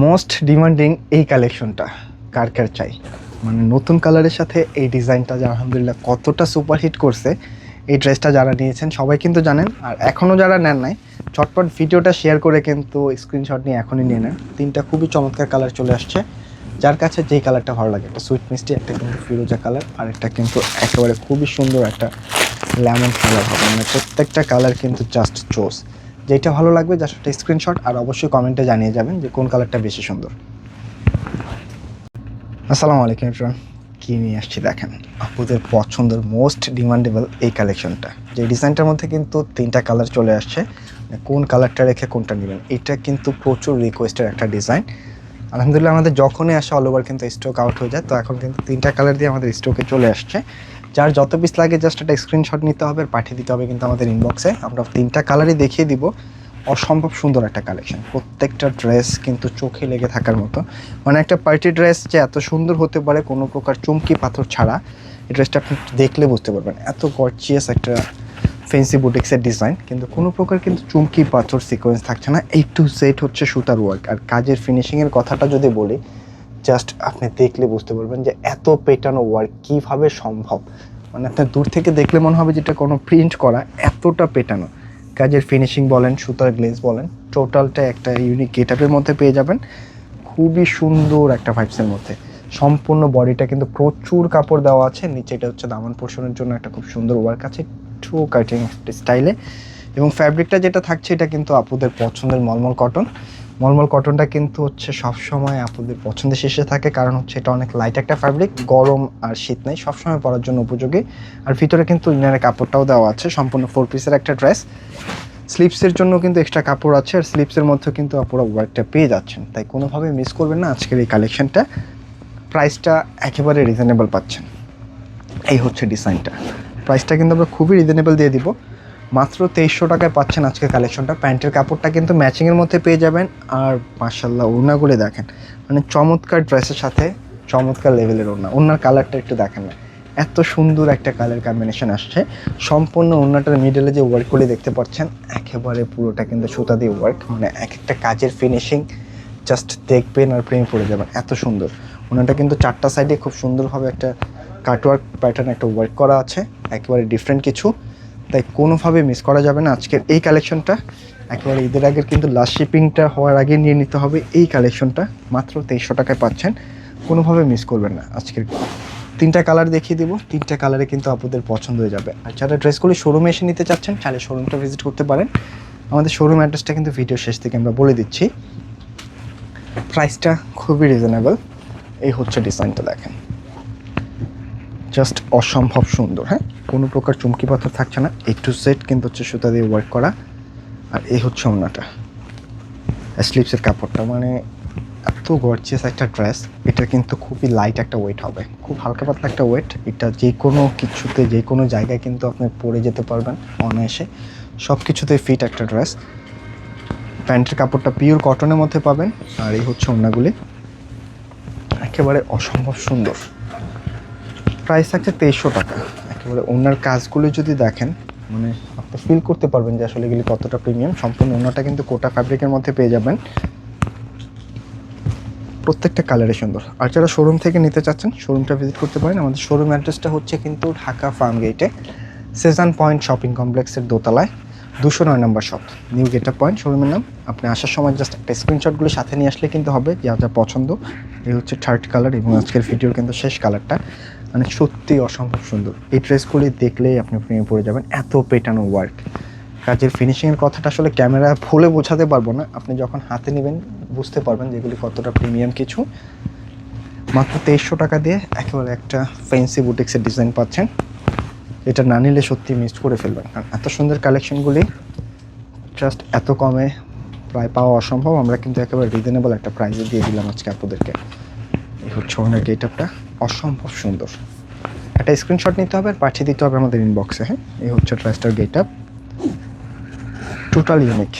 Most demanding এই কালেকশনটা কার কার চাই, মানে নতুন কালারের সাথে এই ডিজাইনটা যা আলহামদুলিল্লাহ কতটা সুপারহিট করছে। এই ড্রেসটা যারা নিয়েছেন সবাই কিন্তু জানেন, আর এখনও যারা নেন নাই চটপট ভিডিওটা শেয়ার করে কিন্তু স্ক্রিনশট নিয়ে এখনই নিয়ে নেন। তিনটা খুবই চমৎকার কালার চলে আসছে, যার কাছে যেই কালারটা ভালো লাগে। একটা সুইট মিষ্টি, একটা কিন্তু ফিরোজা কালার, আর একটা কিন্তু একেবারে খুবই সুন্দর একটা লেমন কালার হবে। মানে প্রত্যেকটা কালার কিন্তু জাস্ট চোজ। যেটা ভালো লাগবে জাস্ট একটা স্ক্রিনশট আর অবশ্যই কমেন্টে জানিয়ে যাবেন যে কোন কালারটা বেশি সুন্দর। আসসালামু আলাইকুম এভরিওয়ান, কী নিয়ে আসছি দেখেন, আপুদের পছন্দের মোস্ট ডিমান্ডেবল এই কালেকশনটা। যে ডিজাইনটার মধ্যে কিন্তু তিনটা কালার চলে আসছে, কোন কালারটা রেখে কোনটা নেবেন এটা কিন্তু প্রচুর রিকোয়েস্টের একটা ডিজাইন। আলহামদুলিল্লাহ আমাদের যখনই আসে অল ওভার কিন্তু স্টক আউট হয়ে যায়, তো এখন কিন্তু তিনটা কালার দিয়ে আমাদের স্টকে চলে আসছে। যার যত পিস লাগে জাস্ট একটা স্ক্রিনশট নিতে হবে আর পাঠিয়ে দিতে হবে কিন্তু আমাদের ইনবক্সে। আমরা তিনটা কালারই দেখিয়ে দিব। অসম্ভব সুন্দর একটা কালেকশন, প্রত্যেকটা ড্রেস কিন্তু চোখে লেগে থাকার মতো। মানে একটা পার্টি ড্রেস যে এত সুন্দর হতে পারে কোনো প্রকার চুমকি পাথর ছাড়া, এই ড্রেসটা আপনি দেখলে বুঝতে পারবেন। এত গর্জিয়াস একটা ফেন্সি বুটিক্সের ডিজাইন, কিন্তু কোনো প্রকার কিন্তু চুমকি পাথর সিকোয়েন্স থাকছে না। এই টু সেট হচ্ছে সুতার ওয়ার্ক। আর কাজের ফিনিশিংয়ের কথাটা যদি বলি, জাস্ট আপনি দেখলে বুঝতে পারবেন যে এত পেটানো ওয়ার্ক কীভাবে সম্ভব। মানে আপনার দূর থেকে দেখলে মনে হবে যেটা কোনো প্রিন্ট করা, এতটা পেটানো। কাজের ফিনিশিং বলেন, সুতার গ্লেজ বলেন, টোটালটা একটা ইউনিক গেটআপের মধ্যে পেয়ে যাবেন। খুবই সুন্দর একটা ভাইবসের মধ্যে। সম্পূর্ণ বডিটা কিন্তু প্রচুর কাপড় দেওয়া আছে। নিচে এটা হচ্ছে দামান পোর্শনের জন্য একটা খুব সুন্দর ওয়ার্ক আছে, টু কাটিং স্টাইলে। এবং ফ্যাব্রিকটা যেটা থাকছে এটা কিন্তু আপুদের পছন্দের মলমল কটন। মলমল কটনটা কিন্তু হচ্ছে সবসময় আপুদের পছন্দের শীর্ষে থাকে, কারণ হচ্ছে এটা অনেক লাইট একটা ফ্যাব্রিক, গরম আর শীত নেই, সবসময় পরার জন্য উপযোগী। আর ভিতরে কিন্তু ইনারের কাপড়টাও দেওয়া আছে, সম্পূর্ণ 4 পিসের একটা ড্রেস। স্লিপসের জন্য কিন্তু এক্সট্রা কাপড় আছে, আর স্লিপসের মধ্যে কিন্তু আপুরা ওয়ার্কটা পেয়ে যাচ্ছেন, তাই কোনোভাবে মিস করবেন না আজকের এই কালেকশনটা। প্রাইসটা একেবারে রিজনেবল পাচ্ছেন। এই হচ্ছে ডিজাইনটা, প্রাইসটা কিন্তু আমরা খুবই রিজনেবল দিয়ে দিব, মাত্র 2300 টাকায় পাচ্ছেন আজকের কালেকশনটা। প্যান্টের কাপড়টা কিন্তু ম্যাচিংয়ের মধ্যে পেয়ে যাবেন। আর মাশাআল্লাহ ওড়নাগুলো দেখেন, মানে চমৎকার ড্রেসের সাথে চমৎকার লেভেলের ওড়না। ওড়নার কালারটা একটু দেখেন না, এত সুন্দর একটা কালার কম্বিনেশন আসছে। সম্পূর্ণ ওড়নাটার মিডলে যে ওয়ার্কগুলি দেখতে পাচ্ছেন একেবারে পুরোটা কিন্তু সুতা দিয়ে ওয়ার্ক। মানে এক একটা কাজের ফিনিশিং জাস্ট দেখবেন আর প্রেমে পড়ে যাবেন, এত সুন্দর। ওড়নাটা কিন্তু চারটা সাইডে খুব সুন্দরভাবে একটা কাটওয়ার্ক প্যাটার্ন একটা ওয়ার্ক করা আছে, একেবারে ডিফারেন্ট কিছু, তাই কোনোভাবে মিস করা যাবে না আজকের এই কালেকশনটা। একেবারে ঈদের আগের কিন্তু লাস্ট শিপিংটা হওয়ার আগে নিয়ে নিতে হবে এই কালেকশনটা। মাত্র 2300 টাকায় পাচ্ছেন, কোনোভাবে মিস করবেন না। আজকের তিনটা কালার দেখিয়ে দেবো, তিনটা কালারে কিন্তু আপনাদের পছন্দ হয়ে যাবে। আর যারা ড্রেসগুলি শোরুমে এসে নিতে চাচ্ছেন তাহলে শোরুমটা ভিজিট করতে পারেন। আমাদের শোরুম অ্যাড্রেসটা কিন্তু ভিডিও শেষ থেকে আমরা বলে দিচ্ছি। প্রাইসটা খুবই রিজনেবল। এই হচ্ছে ডিজাইনটা দেখেন, জাস্ট অসম্ভব সুন্দর। হ্যাঁ, কোনো প্রকার চুমকি পাথর থাকছে না, এ টু সেট কিন্তু হচ্ছে সুতা দিয়ে ওয়ার্ক করা। আর এই হচ্ছে ওড়নাটা, স্লিপসের কাপড়টা, মানে এত গর্জিয়াস একটা ড্রেস। এটা কিন্তু খুবই লাইট একটা ওয়েট হবে, খুব হালকা পাতলা একটা ওয়েট। এটা যে কোনো কিছুতে যে কোনো জায়গায় কিন্তু আপনি পরে যেতে পারবেন অনায়াসে, সব কিছুতে ফিট একটা ড্রেস। প্যান্টের কাপড়টা পিওর কটনের মধ্যে পাবেন। আর এই হচ্ছে ওড়নাগুলি, একেবারে অসম্ভব সুন্দর। প্রাইস থাকছে 2300 টাকা। একেবারে ওনার কাজগুলো যদি দেখেন, মানে আপনি ফিল করতে পারবেন যে আসলে এগুলি কতটা প্রিমিয়াম। সম্পূর্ণ ওনাটা কিন্তু কোটা ফ্যাব্রিকের মধ্যে পেয়ে যাবেন, প্রত্যেকটা কালারে সুন্দর। আর যারা শোরুম থেকে নিতে চাচ্ছেন শোরুমটা ভিজিট করতে পারেন। আমাদের শোরুম অ্যাড্রেসটা হচ্ছে কিন্তু ঢাকা ফার্ম গেটে, সেজান পয়েন্ট শপিং কমপ্লেক্সের দোতলায় 209 নম্বর শপ, নিউ গেটআপ পয়েন্ট শোরুমের নাম। আপনি আসার সময় জাস্ট একটা স্ক্রিনশটগুলো সাথে নিয়ে আসলে কিন্তু হবে, যা যা পছন্দ। এই হচ্ছে থার্ড কালার এবং আজকের ভিডিওর কিন্তু শেষ কালারটা, মানে সত্যি অসম্ভব সুন্দর। এই ড্রেসগুলি দেখলেই আপনি প্রেমে পড়ে যাবেন, এত পেটানো ওয়ার্ক। কাজের ফিনিশিংয়ের কথাটা আসলে ক্যামেরা ফুলে বোঝাতে পারবো না, আপনি যখন হাতে নেবেন বুঝতে পারবেন যেগুলি কতটা প্রিমিয়াম কিছু। মাত্র 2300 টাকা দিয়ে একেবারে একটা ফ্যান্সি বুটিক্সের ডিজাইন পাচ্ছেন, এটা না নিলে সত্যি মিস করে ফেলবেন। কারণ এত সুন্দর কালেকশনগুলি জাস্ট এত কমে প্রায় পাওয়া অসম্ভব। আমরা কিন্তু একেবারে রিজনেবল একটা প্রাইসে দিয়ে দিলাম আজকে আপনাদেরকে। এই হচ্ছে ওনার গেটআপটা, অসম্ভব সুন্দর। একটা স্ক্রিনশট নিতে হবে আর পাঠিয়ে দিতে হবে আমাদের ইনবক্সে। হ্যাঁ, এই হচ্ছে ড্রেসটার গেটআপ, টোটাল ইউনিক।